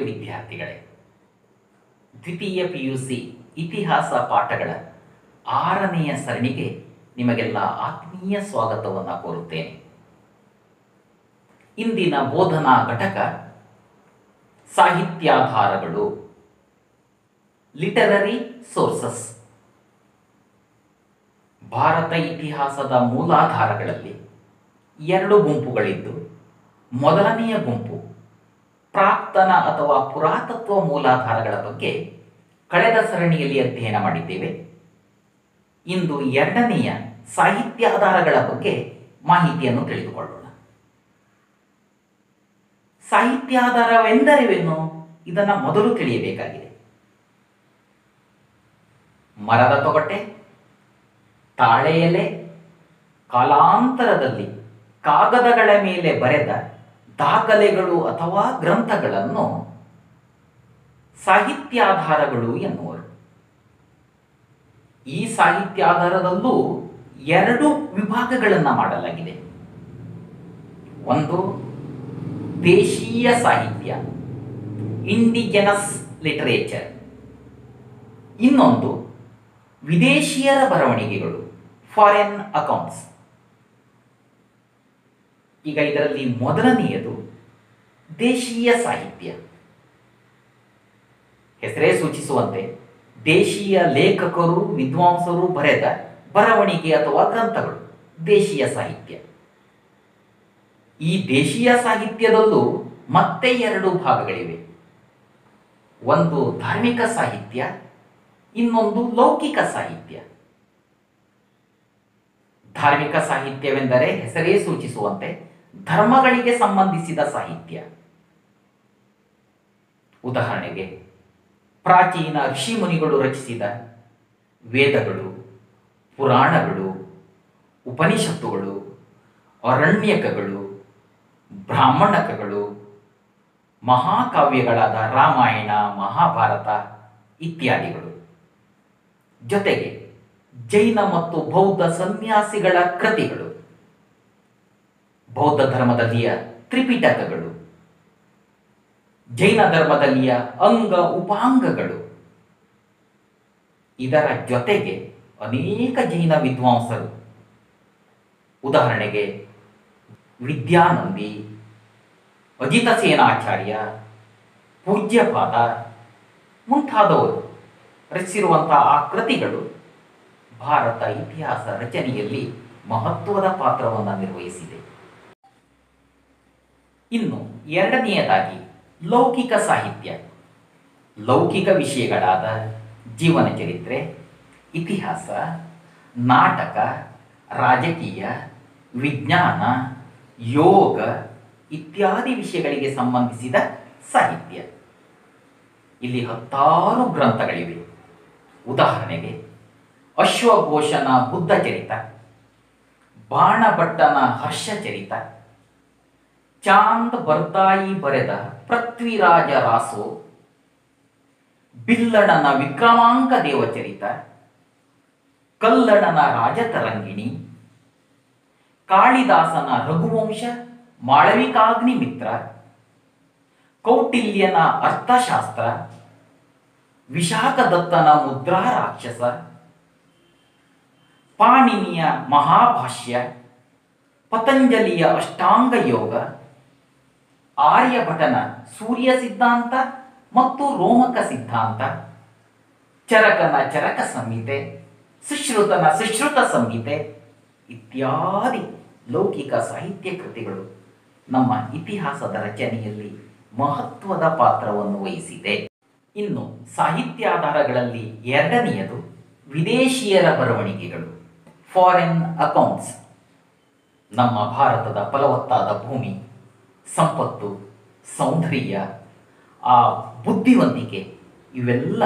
ವಿದ್ಯಾರ್ಥಿಗಳೇ, ದ್ವಿತೀಯ PUC ಇತಿಹಾಸ ಪಾಠಗಳ 6ನೆಯ ಸರಣಿಗೆ ನಿಮಗೆಲ್ಲ ಆತ್ಮೀಯ ಸ್ವಾಗತವನ್ನು ಕೋರುತ್ತೇನೆ. ಇಂದಿನ ಬೋಧನಾ ಘಟಕ ಸಾಹಿತ್ಯಾಧಾರಗಳು, ಲಿಟರರಿ ಸೋರ್ಸಸ್. ಭಾರತ ಇತಿಹಾಸದ ಮೂಲಾಧಾರಗಳಲ್ಲಿ 2 ಗುಂಪುಗಳಿದ್ದು, ಮೊದಲನೆಯ ಗುಂಪು ಪ್ರಾಕ್ತನ ಅಥವಾ ಪುರಾತತ್ವ ಮೂಲಾಧಾರಗಳ ಬಗ್ಗೆ ಕಳೆದ ಸರಣಿಯಲ್ಲಿ ಅಧ್ಯಯನ ಮಾಡಿದ್ದೇವೆ. ಇಂದು 2ನೆಯ ಸಾಹಿತ್ಯಾಧಾರಗಳ ಬಗ್ಗೆ ಮಾಹಿತಿಯನ್ನು ತಿಳಿದುಕೊಳ್ಳೋಣ. ಸಾಹಿತ್ಯಾಧಾರವೆಂದರೇನು? ಇದನ್ನು ಮೊದಲು ತಿಳಿಯಬೇಕಾಗಿದೆ. ಮರದ ತೊಗಟೆ, ತಾಳೆ ಎಲೆ, ಕಾಲಾಂತರದಲ್ಲಿ ಕಾಗದಗಳ ಮೇಲೆ ಬರೆದ ದಾಖಲೆಗಳು ಅಥವಾ ಗ್ರಂಥಗಳನ್ನು ಸಾಹಿತ್ಯಾಧಾರಗಳು ಎನ್ನುವರು. ಈ ಸಾಹಿತ್ಯಾಧಾರದಲ್ಲೂ 2 ವಿಭಾಗಗಳನ್ನು ಮಾಡಲಾಗಿದೆ. ಒಂದು ದೇಶೀಯ ಸಾಹಿತ್ಯ, ಇಂಡಿಜಿನಸ್ ಲಿಟರೇಚರ್. ಇನ್ನೊಂದು ವಿದೇಶಿಯರ ಬರವಣಿಗೆಗಳು, ಫಾರಿನ್ ಅಕೌಂಟ್ಸ್. ಈಗ ಇದರಲ್ಲಿ ಮೊದಲನೆಯದು ದೇಶೀಯ ಸಾಹಿತ್ಯ. ಹೆಸರೇ ಸೂಚಿಸುವಂತೆ ದೇಶೀಯ ಲೇಖಕರು, ವಿದ್ವಾಂಸರು ಬರೆದ ಬರವಣಿಗೆ ಅಥವಾ ಗ್ರಂಥಗಳು ದೇಶೀಯ ಸಾಹಿತ್ಯ. ಈ ದೇಶೀಯ ಸಾಹಿತ್ಯದಲ್ಲೂ ಮತ್ತೆ 2 ಭಾಗಗಳಿವೆ. ಒಂದು ಧಾರ್ಮಿಕ ಸಾಹಿತ್ಯ, ಇನ್ನೊಂದು ಲೌಕಿಕ ಸಾಹಿತ್ಯ. ಧಾರ್ಮಿಕ ಸಾಹಿತ್ಯವೆಂದರೆ ಹೆಸರೇ ಸೂಚಿಸುವಂತೆ ಧರ್ಮಗಳಿಗೆ ಸಂಬಂಧಿಸಿದ ಸಾಹಿತ್ಯ. ಉದಾಹರಣೆಗೆ ಪ್ರಾಚೀನ ಋಷಿ ಮುನಿಗಳು ರಚಿಸಿದ ವೇದಗಳು, ಪುರಾಣಗಳು, ಉಪನಿಷತ್ತುಗಳು, ಅರಣ್ಯಕಗಳು, ಬ್ರಾಹ್ಮಣಕಗಳು, ಮಹಾಕಾವ್ಯಗಳಾದ ರಾಮಾಯಣ, ಮಹಾಭಾರತ ಇತ್ಯಾದಿಗಳು. ಜೊತೆಗೆ ಜೈನ ಮತ್ತು ಬೌದ್ಧ ಸನ್ಯಾಸಿಗಳ ಕೃತಿಗಳು, ಬೌದ್ಧ ಧರ್ಮದಲ್ಲಿಯ ತ್ರಿಪಿಟಕಗಳು, ಜೈನ ಧರ್ಮದಲ್ಲಿಯ ಅಂಗ ಉಪಾಂಗಗಳು. ಇದರ ಜೊತೆಗೆ ಅನೇಕ ಜೈನ ವಿದ್ವಾಂಸರು, ಉದಾಹರಣೆಗೆ ವಿದ್ಯಾನಂದಿ, ಅಜಿತ ಸೇನಾಚಾರ್ಯ, ಪೂಜ್ಯಪಾದ ಮುಂತಾದವರು ರಚಿಸಿರುವಂತಹ ಆ ಕೃತಿಗಳು ಭಾರತ ಇತಿಹಾಸ ರಚನೆಯಲ್ಲಿ ಮಹತ್ವದ ಪಾತ್ರವನ್ನು ನಿರ್ವಹಿಸಿದೆ. ಇನ್ನು 2ನೆಯದಾಗಿ ಲೌಕಿಕ ಸಾಹಿತ್ಯ. ಲೌಕಿಕ ವಿಷಯಗಳಾದ ಜೀವನ ಚರಿತ್ರೆ, ಇತಿಹಾಸ, ನಾಟಕ, ರಾಜಕೀಯ, ವಿಜ್ಞಾನ, ಯೋಗ ಇತ್ಯಾದಿ ವಿಷಯಗಳಿಗೆ ಸಂಬಂಧಿಸಿದ ಸಾಹಿತ್ಯ. ಇಲ್ಲಿ 10 ಗ್ರಂಥಗಳಿವೆ. ಉದಾಹರಣೆಗೆ ಅಶ್ವಘೋಷನ ಬುದ್ಧ ಚರಿತ, ಬಾಣಭಟ್ಟನ ಹರ್ಷಚರಿತ, ಚಾಂದ್ ಬರ್ದಾಯಿ ಬರೆದ ಪೃಥ್ವಿರಾಜ ರಾಸೋ, ಬಿಲ್ಲಡನ ವಿಕ್ರಮಾಂಕ ದೇವಚರಿತ, ಕಲ್ಲಡನ ರಾಜತರಂಗಿಣಿ, ಕಾಳಿದಾಸನ ರಘುವಂಶ ಮಾಳವಿಕಾಗ್ನಿ ಮಿತ್ರ, ಕೌಟಿಲ್ಯನ ಅರ್ಥಶಾಸ್ತ್ರ, ವಿಶಾಖದತ್ತನ ಮುದ್ರಾ ರಾಕ್ಷಸ, ಪಾಣಿನಿಯ ಮಹಾಭಾಷ್ಯ, ಪತಂಜಲಿಯ ಅಷ್ಟಾಂಗ ಯೋಗ, ಆರ್ಯಭಟನ ಸೂರ್ಯ ಸಿದ್ಧಾಂತ ಮತ್ತು ರೋಮಕ ಸಿದ್ಧಾಂತ, ಚರಕನ ಚರಕ ಸಂಹಿತೆ, ಸುಶ್ರುತನ ಸುಶ್ರುತ ಸಂಹಿತೆ ಇತ್ಯಾದಿ ಲೌಕಿಕ ಸಾಹಿತ್ಯ ಕೃತಿಗಳು ನಮ್ಮ ಇತಿಹಾಸದ ರಚನೆಯಲ್ಲಿ ಮಹತ್ವದ ಪಾತ್ರವನ್ನು ವಹಿಸಿದೆ. ಇನ್ನು ಸಾಹಿತ್ಯಾಧಾರಗಳಲ್ಲಿ 2ನೆಯದು ವಿದೇಶಿಯರ ಬರವಣಿಗೆಗಳು, ಫಾರಿನ್ ಅಕೌಂಟ್ಸ್. ನಮ್ಮ ಭಾರತದ ಫಲವತ್ತಾದ ಭೂಮಿ, ಸಂಪತ್ತು, ಸೌಂದರ್ಯ, ಆ ಬುದ್ಧಿವಂತಿಕೆ ಇವೆಲ್ಲ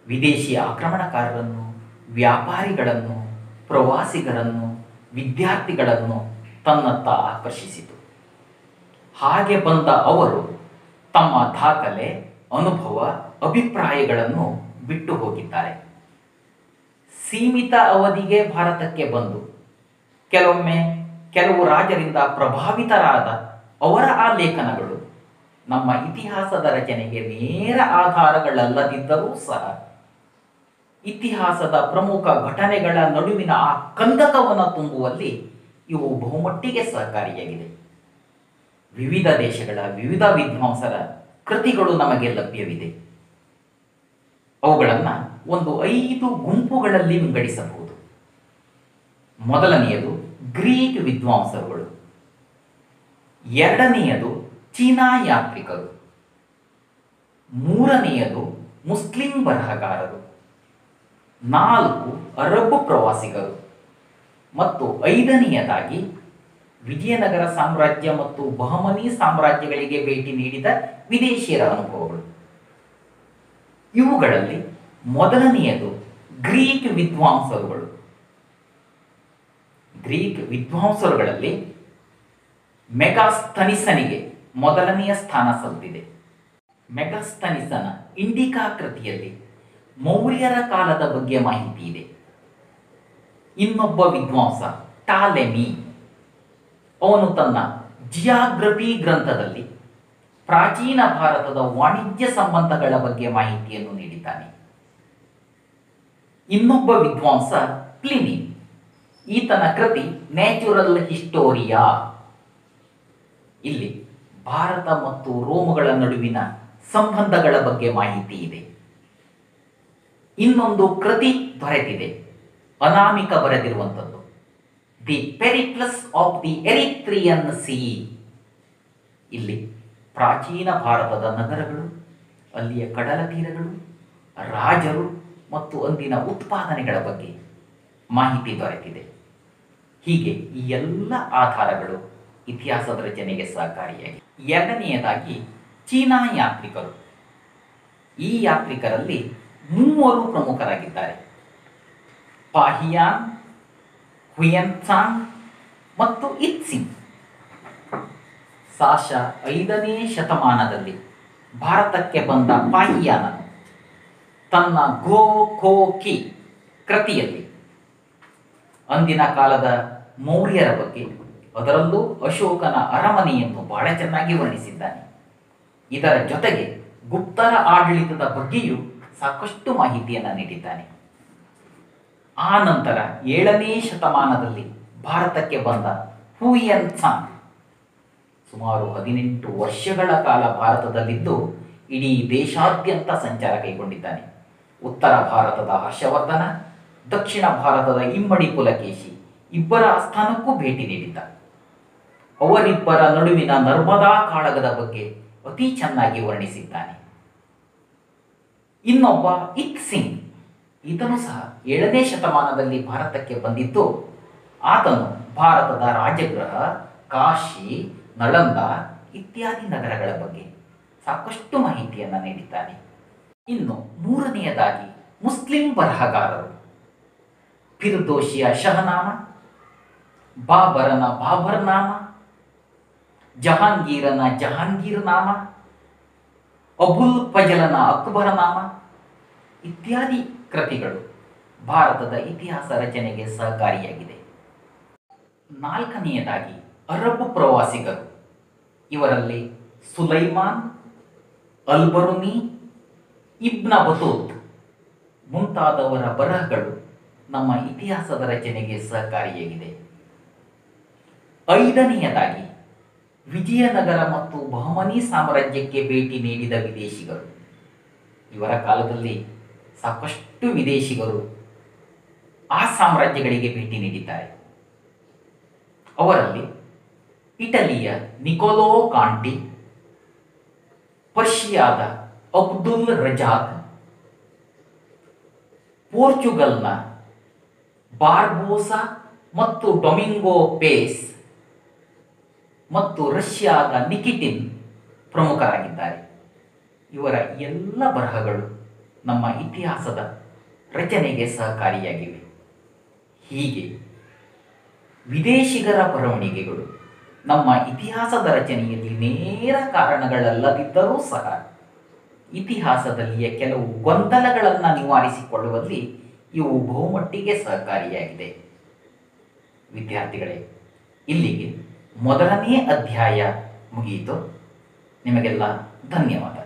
ವಿದೇಶಿ ಆಕ್ರಮಣಕಾರರನ್ನು, ವ್ಯಾಪಾರಿಗಳನ್ನು, ಪ್ರವಾಸಿಗರನ್ನು, ವಿದ್ಯಾರ್ಥಿಗಳನ್ನು ತನ್ನತ್ತ ಆಕರ್ಷಿಸಿತು. ಹಾಗೆ ಬಂದ ಅವರು ತಮ್ಮ ದಾಖಲೆ, ಅನುಭವ, ಅಭಿಪ್ರಾಯಗಳನ್ನು ಬಿಟ್ಟು ಹೋಗಿದ್ದಾರೆ. ಸೀಮಿತ ಅವಧಿಗೆ ಭಾರತಕ್ಕೆ ಬಂದು ಕೆಲವೊಮ್ಮೆ ಕೆಲವು ರಾಜರಿಂದ ಪ್ರಭಾವಿತರಾದ ಅವರ ಆ ಲೇಖನಗಳು ನಮ್ಮ ಇತಿಹಾಸದ ರಚನೆಗೆ ನೇರ ಆಧಾರಗಳಲ್ಲದಿದ್ದರೂ ಸಹ ಇತಿಹಾಸದ ಪ್ರಮುಖ ಘಟನೆಗಳ ನಡುವಿನ ಆ ಕಂದಕವನ್ನು ತುಂಬುವಲ್ಲಿ ಇವು ಬಹುಮಟ್ಟಿಗೆ ಸಹಕಾರಿಯಾಗಿದೆ. ವಿವಿಧ ದೇಶಗಳ ವಿವಿಧ ವಿದ್ವಾಂಸರ ಕೃತಿಗಳು ನಮಗೆ ಲಭ್ಯವಿದೆ. ಅವುಗಳನ್ನು ಒಂದು 5 ಗುಂಪುಗಳಲ್ಲಿ ವಿಂಗಡಿಸಬಹುದು. ಮೊದಲನೆಯದು ಗ್ರೀಕ್ ವಿದ್ವಾಂಸರುಗಳು, ಎರಡನೆಯದು ಚೀನಾ ಯಾತ್ರಿಕರು, ಮೂರನೆಯದು ಮುಸ್ಲಿಂ ಬರಹಗಾರರು, 4 ಅರಬ್ ಪ್ರವಾಸಿಗರು ಮತ್ತು 5ನೆಯದಾಗಿ ವಿಜಯನಗರ ಸಾಮ್ರಾಜ್ಯ ಮತ್ತು ಬಹಮನಿ ಸಾಮ್ರಾಜ್ಯಗಳಿಗೆ ಭೇಟಿ ನೀಡಿದ ವಿದೇಶಿಯರ ಅನುಭವಗಳು. ಇವುಗಳಲ್ಲಿ ಮೊದಲನೆಯದು ಗ್ರೀಕ್ ವಿದ್ವಾಂಸರುಗಳು. ಗ್ರೀಕ್ ವಿದ್ವಾಂಸರುಗಳಲ್ಲಿ ಮೆಗಾಸ್ತನಿಸನಿಗೆ ಮೊದಲನೆಯ ಸ್ಥಾನ ಸಲ್ತಿದೆ. ಮೆಗಾಸ್ತನಿಸನ ಇಂಡಿಕಾ ಕೃತಿಯಲ್ಲಿ ಮೌರ್ಯರ ಕಾಲದ ಬಗ್ಗೆ ಮಾಹಿತಿ ಇದೆ. ಇನ್ನೊಬ್ಬ ವಿದ್ವಾಂಸ ಟಾಲೆಮಿ, ಅವನು ತನ್ನ ಜಿಯಾಗ್ರಫಿ ಗ್ರಂಥದಲ್ಲಿ ಪ್ರಾಚೀನ ಭಾರತದ ವಾಣಿಜ್ಯ ಸಂಬಂಧಗಳ ಬಗ್ಗೆ ಮಾಹಿತಿಯನ್ನು ನೀಡಿದ್ದಾನೆ. ಇನ್ನೊಬ್ಬ ವಿದ್ವಾಂಸ ಪ್ಲಿನಿ, ಈತನ ಕೃತಿ ನ್ಯಾಚುರಲ್ ಹಿಸ್ಟೋರಿಯಾ. ಇಲ್ಲಿ ಭಾರತ ಮತ್ತು ರೋಮಗಳ ನಡುವಿನ ಸಂಬಂಧಗಳ ಬಗ್ಗೆ ಮಾಹಿತಿ ಇದೆ. ಇನ್ನೊಂದು ಕೃತಿ ದೊರೆತಿದೆ, ಅನಾಮಿಕ ಬರೆದಿರುವಂಥದ್ದು, the Periplus of the Erythraean sea. ಇಲ್ಲಿ ಪ್ರಾಚೀನ ಭಾರತದ ನಗರಗಳು, ಅಲ್ಲಿಯ ಕಡಲ ತೀರಗಳು, ರಾಜರು ಮತ್ತು ಅಂದಿನ ಉತ್ಪಾದನೆಗಳ ಬಗ್ಗೆ ಮಾಹಿತಿ ದೊರೆತಿದೆ. ಹೀಗೆ ಈ ಎಲ್ಲ ಆಧಾರಗಳು ಇತಿಹಾಸದ ರಚನೆಗೆ ಸಹಕಾರಿಯಾಗಿ. ಎರಡನೆಯದಾಗಿ ಚೀನಾ ಯಾತ್ರಿಕರು. ಈ ಯಾತ್ರಿಕರಲ್ಲಿ 3 ಪ್ರಮುಖರಾಗಿದ್ದಾರೆ, ಪಾಹಿಯಾನ್, ಹುಯೆನ್ಸಾಂಗ್ ಮತ್ತು ಇತ್ಸಿಂಗ್. ಸಾಶ 5ನೇ ಶತಮಾನದಲ್ಲಿ ಭಾರತಕ್ಕೆ ಬಂದ ಪಾಹಿಯಾನನು ತನ್ನ ಗೋ ಖೋ ಕಿ ಕೃತಿಯಲ್ಲಿ ಅಂದಿನ ಕಾಲದ ಮೌರ್ಯರ ಬಗ್ಗೆ, ಅದರಲ್ಲೂ ಅಶೋಕನ ಅರಮನೆಯನ್ನು ಬಹಳ ಚೆನ್ನಾಗಿ ವರ್ಣಿಸಿದ್ದಾನೆ. ಇದರ ಜೊತೆಗೆ ಗುಪ್ತರ ಆಡಳಿತದ ಬಗ್ಗೆಯೂ ಸಾಕಷ್ಟು ಮಾಹಿತಿಯನ್ನು ನೀಡಿದ್ದಾನೆ. ಆ ನಂತರ 7ನೇ ಶತಮಾನದಲ್ಲಿ ಭಾರತಕ್ಕೆ ಬಂದ ಹುಯೆನ್ಸಾಂಗ್ ಸುಮಾರು 18 ವರ್ಷಗಳ ಕಾಲ ಭಾರತದಲ್ಲಿದ್ದು ಇಡೀ ದೇಶಾದ್ಯಂತ ಸಂಚಾರ ಕೈಗೊಂಡಿದ್ದಾನೆ. ಉತ್ತರ ಭಾರತದ ಹರ್ಷವರ್ಧನ, ದಕ್ಷಿಣ ಭಾರತದ ಇಮ್ಮಡಿ ಪುಲಕೇಶಿ ಇಬ್ಬರ ಆಸ್ಥಾನಕ್ಕೂ ಭೇಟಿ ನೀಡಿದ್ದ. ಅವರಿಬ್ಬರ ನಡುವಿನ ನರ್ಮದಾ ಕಾಳಗದ ಬಗ್ಗೆ ಅತಿ ಚೆನ್ನಾಗಿ ವರ್ಣಿಸಿದ್ದಾನೆ. ಇನ್ನೊಬ್ಬ ಇತ್ಸಿಂಗ್, ಈತನು ಸಹ 7ನೇ ಶತಮಾನದಲ್ಲಿ ಭಾರತಕ್ಕೆ ಬಂದಿದ್ದು, ಆತನು ಭಾರತದ ರಾಜಗೃಹ, ಕಾಶಿ, ನಳಂದ ಇತ್ಯಾದಿ ನಗರಗಳ ಬಗ್ಗೆ ಸಾಕಷ್ಟು ಮಾಹಿತಿಯನ್ನು ನೀಡಿದ್ದಾನೆ. ಇನ್ನು ಮೂರನೆಯದಾಗಿ ಮುಸ್ಲಿಂ ಬರಹಗಾರರು. ಫಿರ್ದೋಸಿಯ ಶಹನಾಮ, ಬಾಬರನ ಬಾಬರ್ನಾಮ, ಜಹಾಂಗೀರನ ಜಹಾಂಗೀರ್ನಾಮ, ಅಬುಲ್ ಫಜಲನ ಅಕ್ಬರನಾಮ ಇತ್ಯಾದಿ ಕೃತಿಗಳು ಭಾರತದ ಇತಿಹಾಸ ರಚನೆಗೆ ಸಹಕಾರಿಯಾಗಿದೆ. 4ನೆಯದಾಗಿ ಅರಬ್ ಪ್ರವಾಸಿಗರು. ಇವರಲ್ಲಿ ಸುಲೈಮಾನ್, ಅಲ್ಬರುನಿ, ಇಬ್ನ ಬತೂತ್ ಮುಂತಾದವರ ಬರಹಗಳು ನಮ್ಮ ಇತಿಹಾಸದ ರಚನೆಗೆ ಸಹಕಾರಿಯಾಗಿದೆ. 5ನೆಯದಾಗಿ ವಿಜಯನಗರ ಮತ್ತು ಬಹಮನಿ ಸಾಮ್ರಾಜ್ಯಕ್ಕೆ ಭೇಟಿ ನೀಡಿದ ವಿದೇಶಿಗರು. ಇವರ ಕಾಲದಲ್ಲಿ ಸಾಕಷ್ಟು ವಿದೇಶಿಗರು ಆ ಸಾಮ್ರಾಜ್ಯಗಳಿಗೆ ಭೇಟಿ ನೀಡಿದ್ದಾರೆ. ಅವರಲ್ಲಿ ಇಟಲಿಯ ನಿಕೋಲೋ ಕಾಂಟಿ, ಪರ್ಷಿಯಾದ ಅಬ್ದುಲ್ ರಜಾಕ್, ಪೋರ್ಚುಗಲ್ನ ಬಾರ್ಬೋಸಾ ಮತ್ತು ಡೊಮಿಂಗೋ ಪೇಸ್ ಮತ್ತು ರಷ್ಯಾದ ನಿಕಿಟಿನ್ ಪ್ರಮುಖರಾಗಿದ್ದಾರೆ. ಇವರ ಎಲ್ಲ ಬರಹಗಳು ನಮ್ಮ ಇತಿಹಾಸದ ರಚನೆಗೆ ಸಹಕಾರಿಯಾಗಿವೆ. ಹೀಗೆ ವಿದೇಶಿಗರ ಬರವಣಿಗೆಗಳು ನಮ್ಮ ಇತಿಹಾಸದ ರಚನೆಯಲ್ಲಿ ನೇರ ಕಾರಣಗಳಲ್ಲದಿದ್ದರೂ ಸಹ ಇತಿಹಾಸದಲ್ಲಿಯ ಕೆಲವು ಗೊಂದಲಗಳನ್ನು ನಿವಾರಿಸಿಕೊಳ್ಳುವಲ್ಲಿ ಇವು ಬಹುಮಟ್ಟಿಗೆ ಸಹಕಾರಿಯಾಗಿದೆ. ವಿದ್ಯಾರ್ಥಿಗಳೇ, ಇಲ್ಲಿಗೆ ಮೊದಲನೇ ಅಧ್ಯಾಯ ಮುಗಿಯಿತು. ನಿಮಗೆಲ್ಲ ಧನ್ಯವಾದ.